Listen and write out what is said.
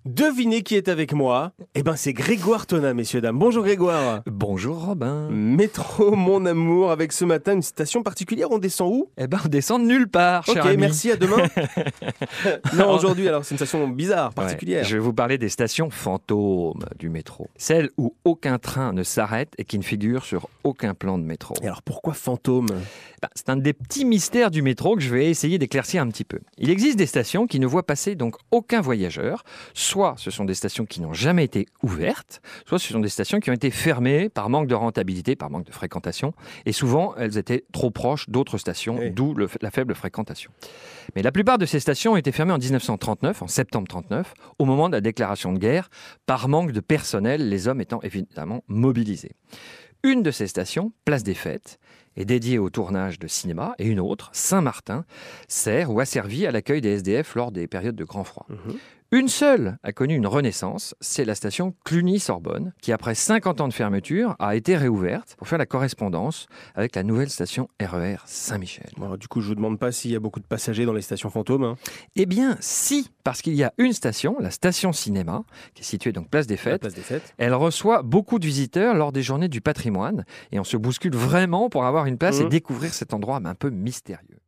Devinez qui est avec moi? Eh ben, c'est Grégoire Tona, messieurs, dames. Bonjour Grégoire. Bonjour Robin. Métro, mon amour, avec ce matin une station particulière. On descend où? Eh ben, on descend de nulle part, cher Ok, ami. merci, à demain. Non, aujourd'hui, alors, c'est une station bizarre, particulière. Ouais, je vais vous parler des stations fantômes du métro. Celles où aucun train ne s'arrête et qui ne figurent sur aucun plan de métro. Et alors, pourquoi fantôme? C'est un des petits mystères du métro que je vais essayer d'éclaircir un petit peu. Il existe des stations qui ne voient passer donc aucun voyageur. Soit ce sont des stations qui n'ont jamais été ouvertes, soit ce sont des stations qui ont été fermées par manque de rentabilité, par manque de fréquentation. Et souvent, elles étaient trop proches d'autres stations, Oui. d'où la faible fréquentation. Mais la plupart de ces stations ont été fermées en 1939, en septembre 39, au moment de la déclaration de guerre, par manque de personnel, les hommes étant évidemment mobilisés. Une de ces stations, Place des Fêtes, est dédiée au tournage de cinéma et une autre, Saint-Martin, sert ou a servi à l'accueil des SDF lors des périodes de grand froid. Une seule a connu une renaissance, c'est la station Cluny-Sorbonne, qui après 50 ans de fermeture a été réouverte pour faire la correspondance avec la nouvelle station RER Saint-Michel. Bon, du coup, je vous demande pas s'il y a beaucoup de passagers dans les stations fantômes. Hein. Eh bien, si, parce qu'il y a une station, la station cinéma, qui est située donc Place des La Fêtes. Place des Fêtes. Elle reçoit beaucoup de visiteurs lors des journées du patrimoine et on se bouscule vraiment pour avoir une place et découvrir cet endroit un peu mystérieux.